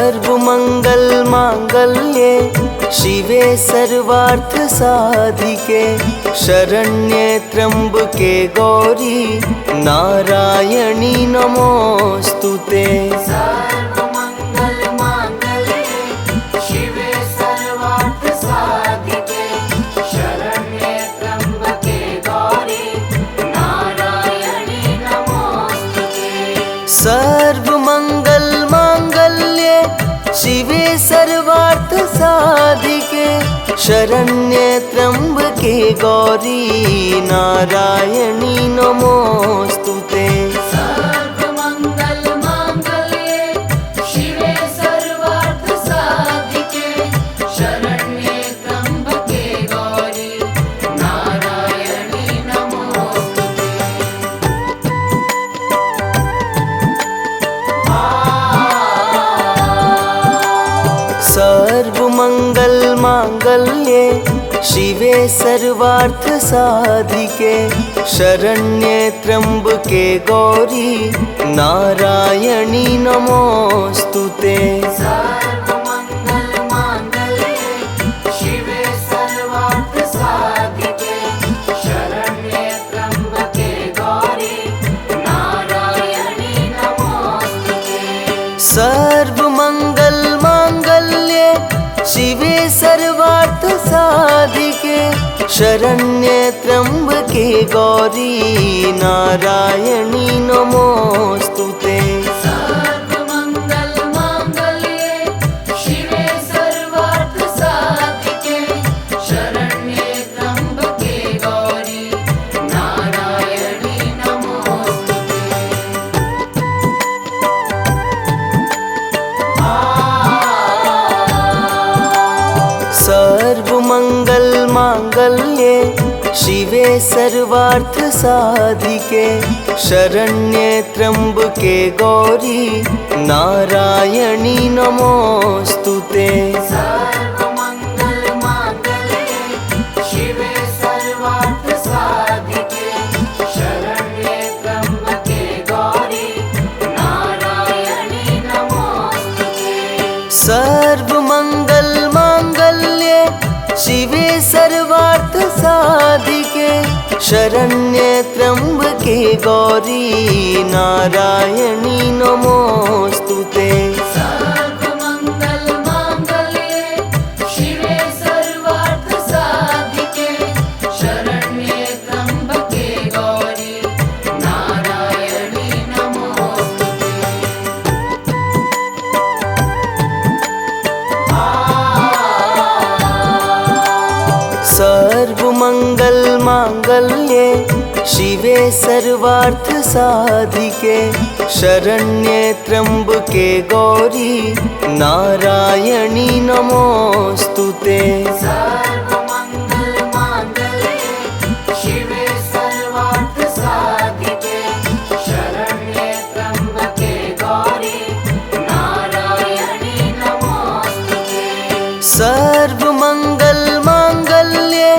सर्वमंगल मांगल्ये शिवे सर्वार्थ साधिके शरण्ये त्र्यंबके गौरी नारायणी नमोस्तुते। सर्वमंगल मांगल्ये शिवे सर्वार्थ साधिके शरण्ये त्र्यंबके गौरी नारायणी नमोस्तुते। सर्वमंगल मांगल्ये शिवे सर्वार्थ साधिके शरण्ये त्र्यंबके गौरी नारायणी नमोस्तुते। सर्वमंगल मांगल्ये शिवे सर्वार्थ साधिके शरण्ये त्र्यंबके गौरी नारायणी नमोस्तुते। सर्वमंगल मांगल्ये शिवे सर्वार्थ साधिके शरण्ये त्र्यंबके गौरी नारायणी नमोस्तुते। सर्वमंगल मांगल्ये शिवे सर्वार्थ साधिके शरण्ये त्र्यंबके गौरी नारायणी नमोस्तुते। सर्वमंगल मांगल्ये शिवे सर्वार्थ साधिके शरण्ये त्र्यंबके गौरी नारायणी नमोस्तुते। सर्वमंगल मांगल्ये शिवे सर्वार्थ साधिके शरण्ये त्र्यंबके गौरी नारायणी नमोस्तुते। सर्वमंगल मांगल्ये शिवे सर्वार्थ साधिके शरण्ये त्र्यंबके गौरी नारायणी नमोस्तुते। सर्वमंगल मांगल्ये शिवे सर्वार्थ साधिके शरण्ये त्र्यंबके गौरी नारायणी नमोस्तुते। सर्वमंगल मांगल्ये शिवे सर्वार्थ साधिके शरण्ये त्र्यंबके गौरी नारायणी नमोस्तुते। सर्वमंगल मांगल्ये शिवे सर्वार्थ साधिके शरण्ये त्र्यंबके गौरी नारायणी नमोस्तुते। सर्वमंगल मांगल्ये शिवे सर्वार्थ साधिके शरण्ये त्र्यंबके गौरी नारायणी नमोस्तुते। सर्वमंगल मांगल्ये शिवे सर्वार्थ साधिके शरण्ये त्र्यंबके गौरी नारायणी नमोस्तुते। सर्वमंगल मांगल्ये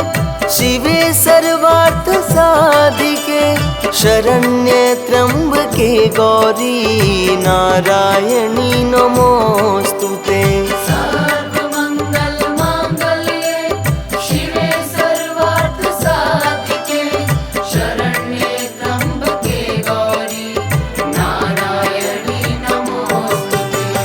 शिवे सर्वार्थ साधिके शरण्ये त्र्यंबके गौरी नारायणी नमोस्तुते। सर्वमंगल मांगल्ये शिवे सर्वार्थ साधिके शरण्ये त्र्यंबके गौरी नारायणी नमोस्तुते।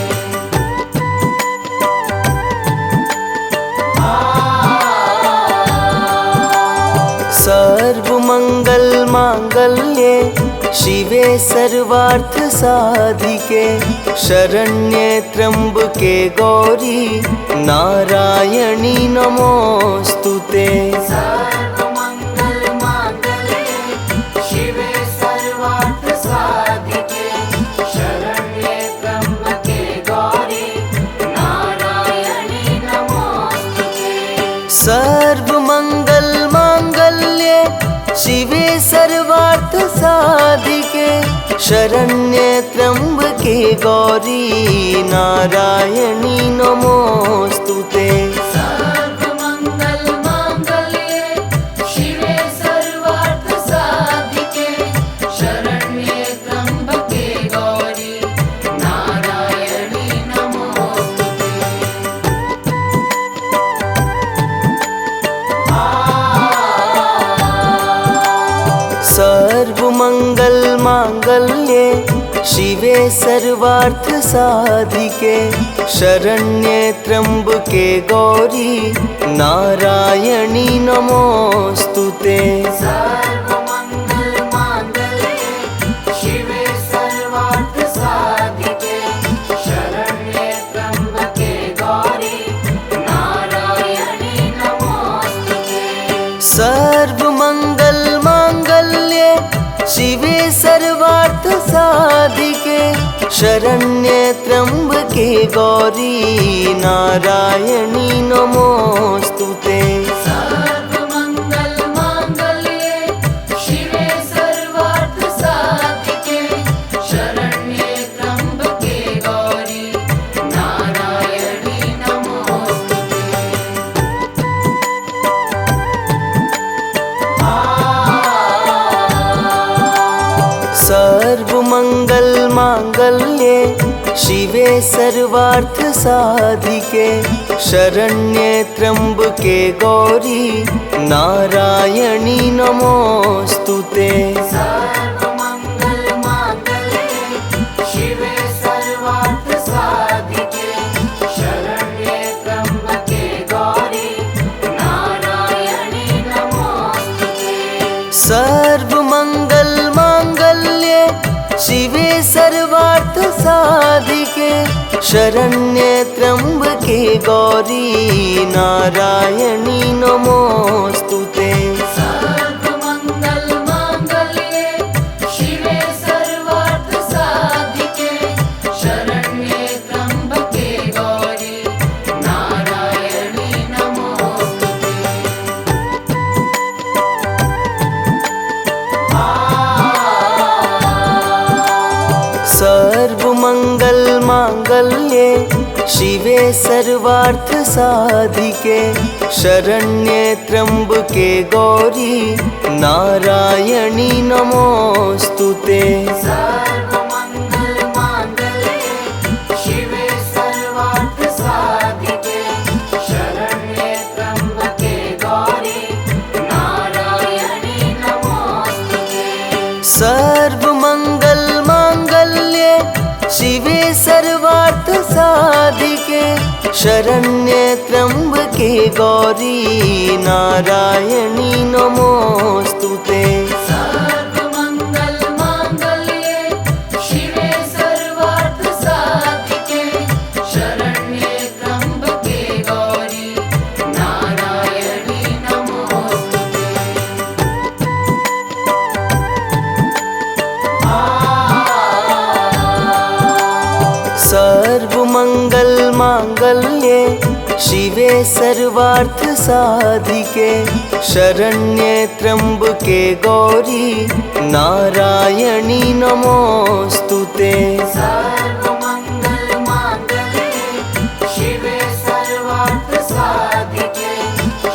सर्वमंगल मांगल्ये शिवे सर्वार्थ साधिके शरण्ये त्र्यंबके गौरी नारायणी नमोस्तुते। सर्वमंगल मांगल्ये शिवे सर्वार्थ साधिके शरण्ये त्र्यंबके गौरी नारायणी नमोस्तुते। सर्वमंगल मांगल्ये शिवे सर्वार्थ साधिके शरण्ये त्र्यंबके गौरी नारायणी नमोस्तुते। सर्वमंगल मांगल्ये शिवे सर्वार्थ साधिके शरण्ये त्र्यंबके गौरी नारायणी नमोस्तुते। सर्वमंगल मांगल्ये शिवे सर्वार्थ साधिके शरण्ये त्र्यंबके गौरी नारायणी नमोस्तुते। सर्वमंगल मांगल्ये शिवे सर्वार्थ साधिके शरण्ये त्र्यंबके गौरी नारायणी नमोस्तुते। सर्वमंगल मांगल्ये शिवे सर्वार्थ साधिके शरण्ये त्र्यंबके गौरी नारायणी नमोस्तुते। सर्वमंगल मांगल्ये शिवे सर्वार्थ साधिके शरण्ये त्र्यंबके गौरी नारायणी नमोस्तुते। सर्वमंगल मांगल्ये शिवे सर्वार्थ साधिके शरण्ये त्र्यंबके गौरी नारायणी नमोस्तुते। सर्वमंगल मांगल्ये शिवे सर्वार्थ साधिके शरण्ये त्र्यंबके गौरी नारायणी नमोस्तुते। सर्वमंगल मांगल्ये शिवे सर्वार्थ साधिके शरण्ये त्र्यंबके गौरी नारायणी नमोस्तुते। सर्वमंगल मांगल्ये शिवे सर्वार्थ साधिके शरण्ये त्र्यंबके गौरी नारायणी नमोस्तुते। सर्वमंगल मांगल्ये शिवे सर्वार्थ साधिके शरण्ये त्र्यंबके गौरी नारायणी नमोस्तुते। सर्वमंगल मांगल्ये शिवे सर्वार्थ साधिके शरण्ये त्र्यंबके गौरी नारायणी नमोस्तुते। सर्वमंगल मांगल्ये शिवे सर्वार्थ साधिके शरण्ये त्र्यंबके गौरी नारायणी नमोस्तुते। सर्वमंगल मांगल्ये शिवे सर्वार्थ साधिके शरण्ये त्र्यंबके गौरी नारायणी नमोस्तुते। सर्वमंगल मांगल्ये शिवे सर्वार्थ साधिके शरण्ये त्र्यंबके गौरी नारायणी नमोस्तुते। सर्वमंगल मांगल्ये शिवे सर्वार्थ साधिके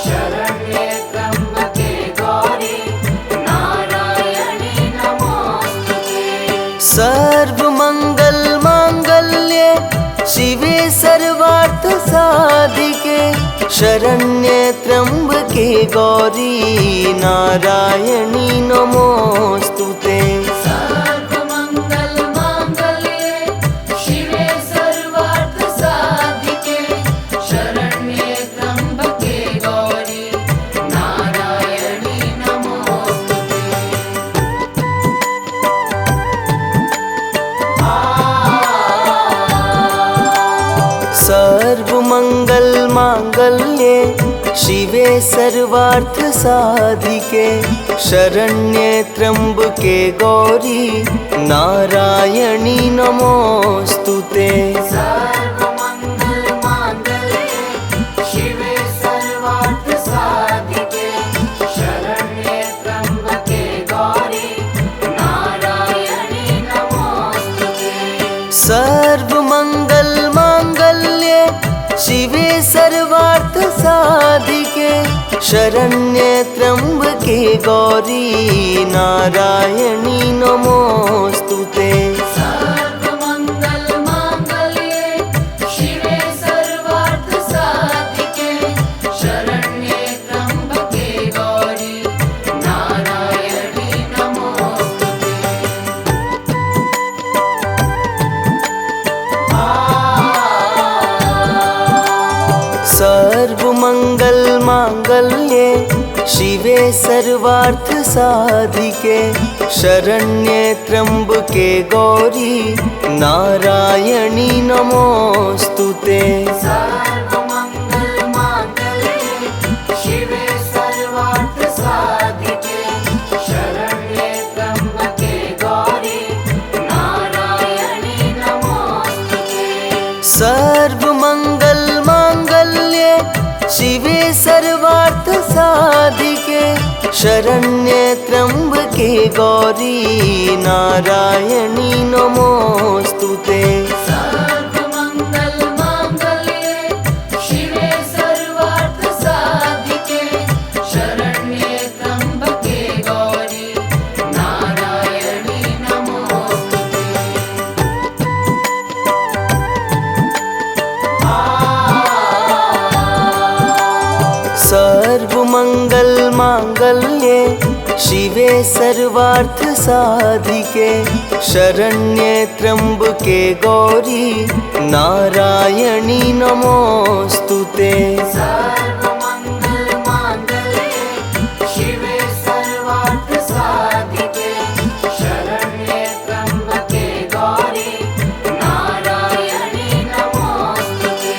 शरण्ये त्र्यंबके गौरी नारायणी नमोस्तुते। सर्वमंगल मांगल्ये शिवे सर्वार्थ साधिके शरण्ये त्र्यंबके गौरी नारायणी नमोस्तुते। सर्वमंगल मांगल्ये शिवे सर्वार्थ साधिके शरण्ये त्र्यंबके गौरी नारायणी नमोस्तुते। सर्वमंगल मांगल्ये शिवे सर्वार्थ साधिके शरण्ये त्र्यंबके गौरी नारायणी नमोस्तुते। सर्वमंगल मांगल्ये शिवे सर्वार्थ साधिके शरण्ये त्र्यंबके गौरी नारायणी नमोस्तुते। सर्वमंगल मांगल्ये शिवे सर्वार्थ साधिके शरण्ये त्र्यंबके गौरी नारायणी नमोस्तुते। सर्वमंगल मांगल्ये शिवे सर्वार्थ साधिके शरण्ये त्र्यंबके गौरी नारायणी नमोस्तुते। सर्वमङ्गलमाङ्गल्ये शिवे सर्वार्थसाधिके शरण्ये त्र्यम्बके गौरी नारायणी नमोऽस्तु ते। सर्वमङ्गलमाङ्गल्ये शिवे सर्वार्थसाधिके शरण्ये त्र्यम्बके गौरी नारायणी नमोऽस्तु ते। सर्वमङ्गलमाङ्गल्ये शिवे सर्वार्थसाधिके शरण्ये त्र्यम्बके गौरी नारायणी नमोऽस्तु ते। सर्वमङ्गलमाङ्गल्ये शिवे सर्वार्थसाधिके शरण्ये त्र्यम्बके गौरी नारायणी नमोऽस्तु ते। सर्वमङ्गलमाङ्गल्ये शिवे सर्वार्थसाधिके शरण्ये त्र्यम्बके गौरी नारायणी नमोऽस्तु ते। सर्वमङ्गलमाङ्गल्ये शिवे सर्वार्थसाधिके शरण्ये त्र्यम्बके गौरी नारायणी नमोऽस्तु ते।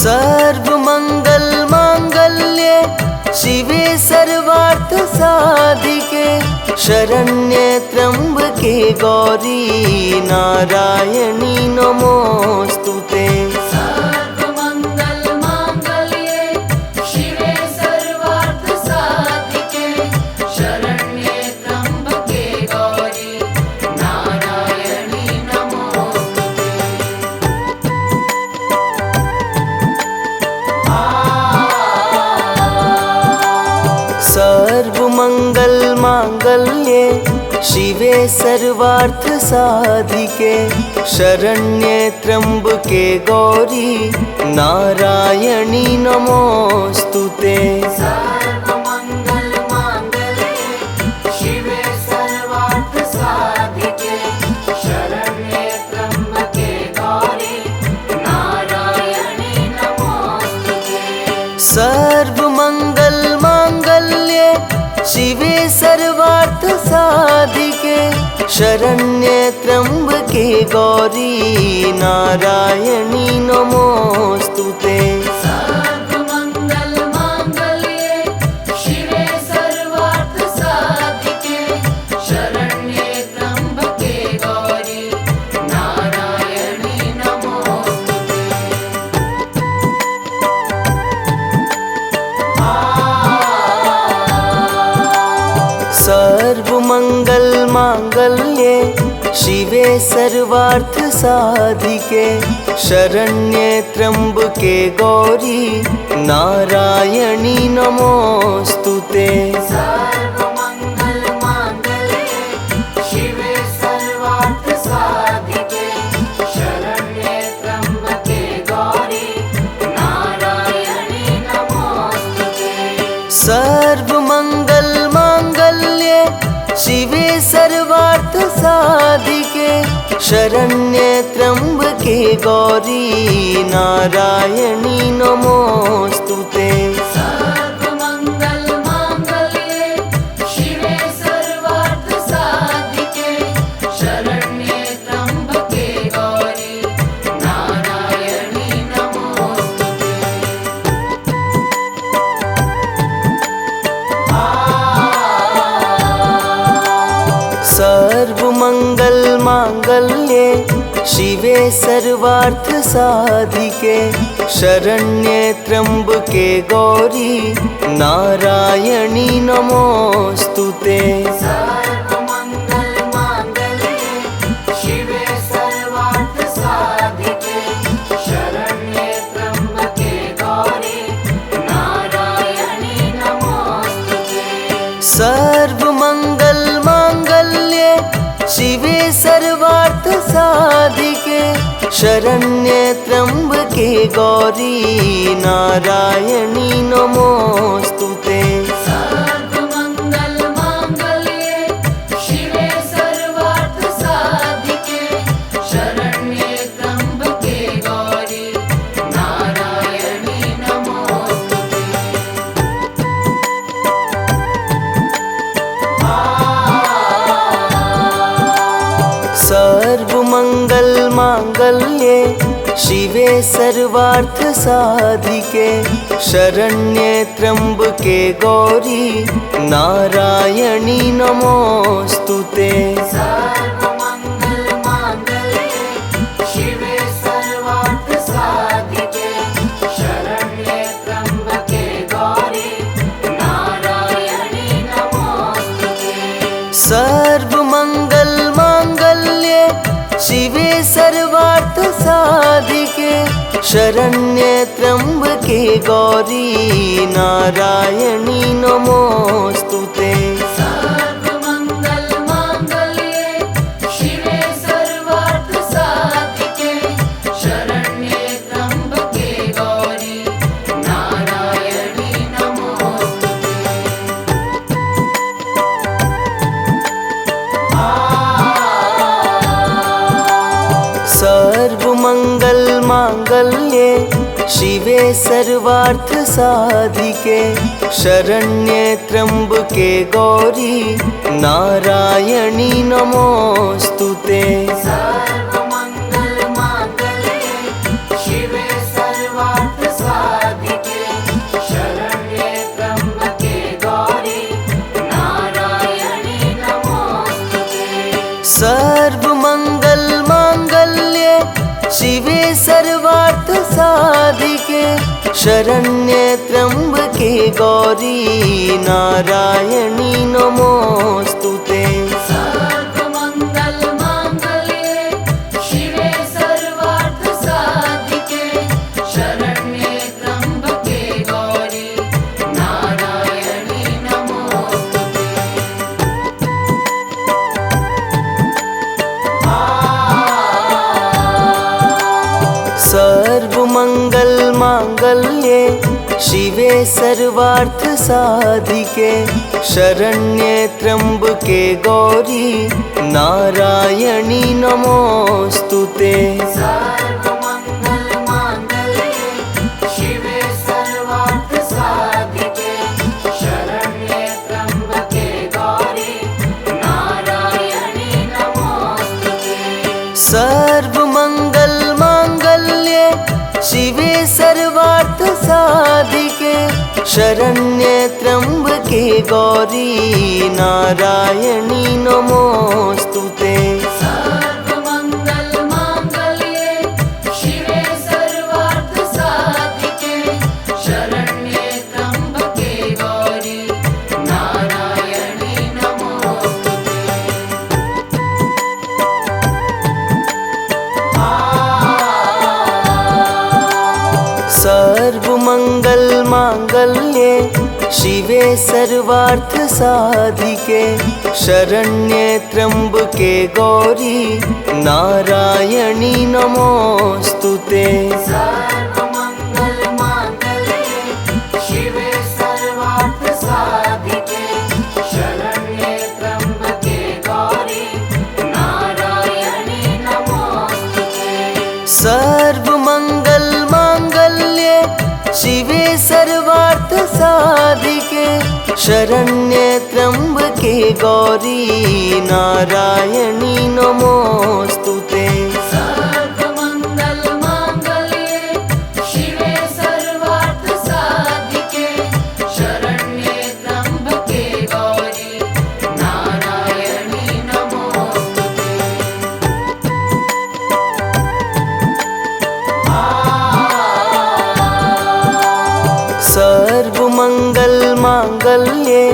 सर्वमङ्गलमाङ्गल्ये शिवे सर्वार्थसाधिके शरण्ये त्र्यम्बके गौरी नारायणी नमोऽस्तु ते। सर्वमङ्गलमाङ्गल्ये शिवे सर्वार्थसाधिके शरण्ये त्र्यम्बके गौरी नारायणी नमोऽस्तु ते। सर्वमङ्गलमाङ्गल्ये शिवे सर्वार्थसाधिके शरण्ये त्र्यम्बके गौरी नारायणी नमोऽस्तु ते। सर्वमङ्गलमाङ्गल्ये शिवे सर्वार्थसाधिके शरण्ये त्र्यम्बके गौरी नारायणी नमोऽस्तु ते। सर्वमङ्गलमाङ्गल्ये शिवे सर्वार्थसाधिके शरण्ये त्र्यम्बके गौरी नारायणी नमोऽस्तु ते। सर्वमङ्गलमाङ्गल्ये शिवे सर्वार्थसाधिके शरण्ये त्र्यम्बके गौरी नारायणी नमोऽस्तु ते। सर्वमङ्गलमाङ्गल्ये शिवे सर्वार्थसाधिके शरण्ये त्र्यम्बके गौरी नारायणी नमोऽस्तु ते। सर्वमङ्गलमाङ्गल्ये शिवे सर्वार्थसाधिके शरण्ये त्र्यम्बके गौरी नारायणी नमोऽस्तु ते। सर्वमङ्गलमाङ्गल्ये शिवे सर्वार्थसाधिके शरण्ये त्र्यम्बके गौरी नारायणी नमोऽस्तु ते। सर्वमङ्गलमाङ्गल्ये शिवे सर्वार्थसाधिके शरण्ये त्र्यम्बके गौरी नारायणी नमोऽस्तु ते। सर्वमङ्गलमाङ्गल्ये शिवे सर्वार्थसाधिके शरण्ये त्र्यम्बके गौरी नारायणी नमोऽस्तु ते। सर्वमङ्गलमाङ्गल्ये शिवे सर्वार्थसाधिके शरण्ये त्र्यम्बके गौरी नारायणी नमोऽस्तु ते। सर्वमङ्गलमाङ्गल्ये शिवे सर्वार्थसाधिके शरण्ये त्र्यम्बके गौरी नारायणी नमोऽस्तु ते। सर्वमङ्गलमाङ्गल्ये शिवे सर्वार्थसाधिके शरण्ये त्र्यम्बके गौरी नारायणी नमोऽस्तु ते। सर्वमङ्गलमाङ्गल्ये शिवे सर्वार्थसाधिके शरण्ये त्र्यम्बके गौरी नारायणी नमोऽस्तु ते। सर्वमङ्गलमाङ्गल्ये शिवे सर्वार्थसाधिके शरण्ये त्र्यम्बके गौरी नारायणी नमोऽस्तु ते। सर्वमङ्गलमाङ्गल्ये शिवे सर्वार्थसाधिके शरण्ये त्र्यम्बके गौरी नारायणी नमोऽस्तु ते। मांगल्ये शिवे सर्वार्थ साधिके शरण्ये त्र्यंबके गौरी नारायणी नमोस्तुते। सर्वमंगल मांगल्ये शिवे सर्वार्थ साधिके शरण्ये त्र्यंबके गौरी नारायणी नमोस्तुते। सर्वमंगल मांगल्ये शिवे सर्वार्थ साधिके शरण्ये त्र्यंबके गौरी नारायणी नमोस्तुते। सर्वमंगल मांगल्ये शिवे सर्वार्थ साधिके शरण्ये त्र्यंबके गौरी नारायणी नमोस्तुते। सर्वमंगल मांगल्ये शिवे सर्वार्थ साधिके शरण्ये त्र्यंबके गौरी नारायणी नमोस्तुते। सर्वमंगल मांगल्ये शिवे सर्वार्थ साधिके शरण्ये त्र्यंबके गौरी नारायणी नमोस्तुते। सर्वमंगल मांगल्ये शिवे सर्वार्थ साधिके शरण्ये त्र्यंबके गौरी नारायणी नमोस्तुते। सर्वमंगल मांगल्ये शिवे सर्वार्थ साधिके शरण्ये त्र्यंबके गौरी नारायणी नमोस्तुते। सर्वमंगल मांगल्ये शिवे सर्वार्थ साधिके शरण्ये त्र्यंबके गौरी नारायणी नमोस्तुते। सर्वमंगल मांगल्ये शिवे सर्वार्थ साधिके शरण्ये त्र्यंबके गौरी नारायणी नमोस्तुते। सर्वमंगल मांगल्ये शिवे सर्वार्थ साधिके शरण्ये त्र्यंबके गौरी नारायणी नमोस्तुते। सर्वमंगल मांगल्ये शिवे सर्वार्थ साधिके शरण्ये त्र्यंबके गौरी नारायणी नमोस्तुते। सर्वमंगल मांगल्ये शिवे सर्वार्थ साधिके शरण्ये त्र्यंबके गौरी नारायणी नमोस्तुते। सर्वमंगल मांगल्ये शिवे सर्वार्थ साधिके शरण्ये त्र्यंबके गौरी नारायणी नमोस्तुते। सर्वमंगल मांगल्ये शिवे सर्वार्थ साधिके शरण्ये त्र्यंबके गौरी नारायणी नमोस्तुते। सर्वमंगल मांगल्ये शिवे सर्वार्थ साधिके शरण्ये त्र्यंबके गौरी नारायणी नमोस्तुते। सर्वमंगल मांगल्ये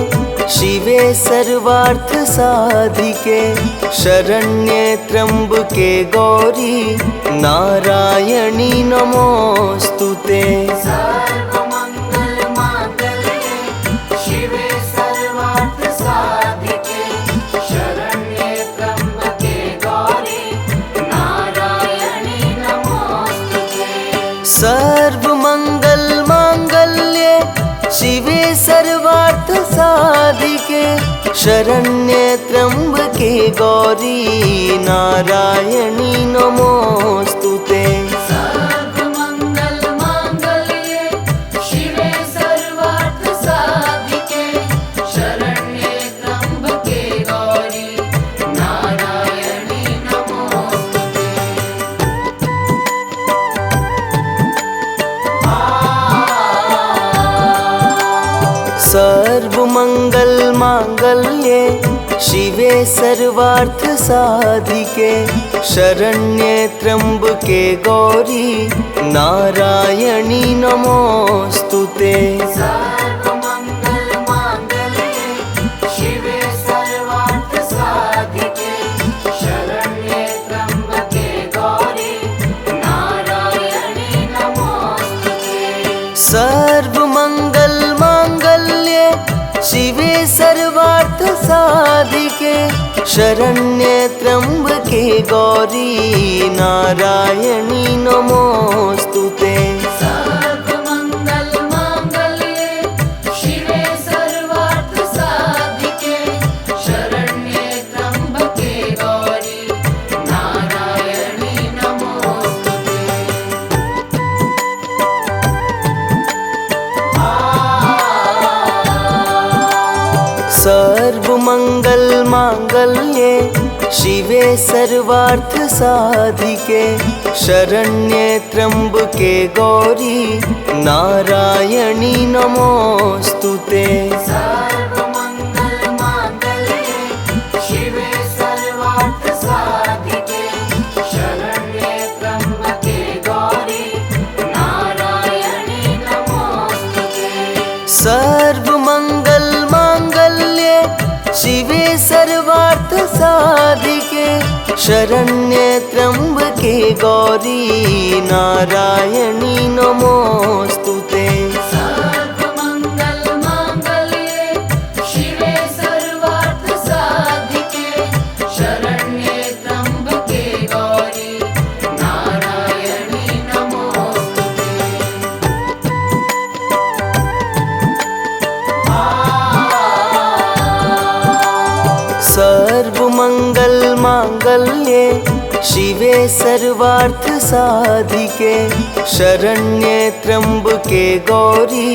शिवे सर्वार्थ साधिके शरण्ये त्र्यंबके गौरी नारायणी नमोस्तुते। सर्वमंगल मांगल्ये शिवे सर्वार्थ साधिके शरण्ये त्र्यंबके गौरी नारायणी नमोस्तुते। सर्वमंगल मांगल्ये शिवे सर्वार्थ साधिके शरण्ये त्र्यंबके गौरी नारायणी नमोस्तुते। सर्वमंगल मांगल्ये शिवे सर्वार्थ साधिके शरण्ये त्र्यंबके गौरी नारायणी नमोस्तुते। माङ्गल्ये शिवे सर्वार्थसाधिके शरण्ये त्र्यम्बके गौरी नारायणी नमोऽस्तु ते। सर्वमङ्गलमाङ्गल्ये शिवे सर्वार्थसाधिके शरण्ये त्र्यम्बके गौरी नारायणी नमोऽस्तु ते। सर्वमङ्गलमाङ्गल्ये शिवे सर्वार्थसाधिके शरण्ये त्र्यम्बके गौरी नारायणी नमोऽस्तु ते। सर्वमङ्गलमाङ्गल्ये शिवे सर्वार्थसाधिके शरण्ये त्र्यम्बके गौरी नारायणी नमोऽस्तु ते। सर्वमङ्गलमाङ्गल्ये शिवे सर्वार्थसाधिके शरण्ये त्र्यम्बके गौरी नारायणी नमोऽस्तु ते। सर्वमङ्गलमाङ्गल्ये शिवे सर्वार्थसाधिके शरण्ये त्र्यम्बके गौरी नारायणी नमोऽस्तु ते। सर्वमङ्गलमाङ्गल्ये शिवे सर्वार्थसाधिके शरण्ये त्र्यम्बके गौरी नारायणी नमोऽस्तु ते। सर्वमङ्गलमाङ्गल्ये शिवे सर्वार्थसाधिके शरण्ये त्र्यम्बके गौरी नारायणी नमोऽस्तु ते। सर्वमङ्गलमाङ्गल्ये शिवे सर्वार्थसाधिके शरण्ये त्र्यम्बके गौरी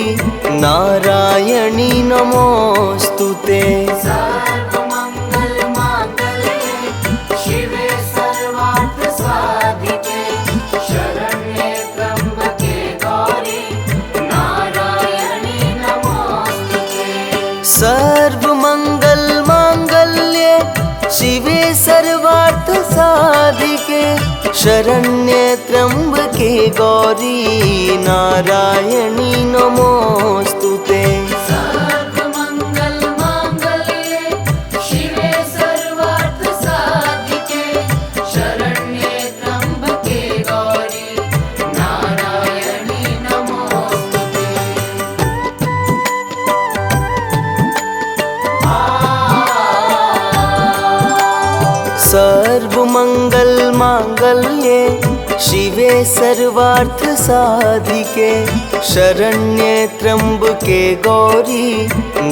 नारायणी नमोऽस्तु ते। सर्वमङ्गलमाङ्गल्ये शिवे सर्वार्थसाधिके शरण्ये त्र्यम्बके गौरी नारायणी नमोऽस्तु ते। सर्वमङ्गलमाङ्गल्ये शिवे सर्वार्थसाधिके शरण्ये त्र्यम्बके गौरी नारायणी नमोऽस्तु ते। सर्वमङ्गलमाङ्गल्ये शिवे सर्वार्थसाधिके शरण्ये त्र्यम्बके गौरी नारायणी नमोऽस्तु ते। सर्वमङ्गलमाङ्गल्ये शिवे सर्वार्थसाधिके शरण्ये त्र्यम्बके गौरी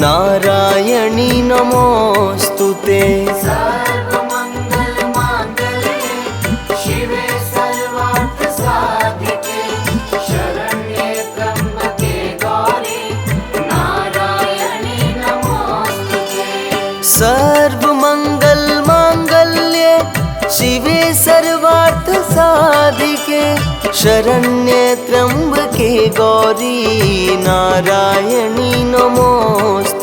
नारायणी नमोऽस्तु ते। सर्वमङ्गलमाङ्गल्ये शिवे सर्वार्थसाधिके शरण्ये त्र्यम्बके गौरी नारायणी नमोऽस्तु ते। सर्वमङ्गलमाङ्गल्ये शिवे सर्वार्थसाधिके शरण्ये त्र्यम्बके गौरी नारायणी नमोऽस्तु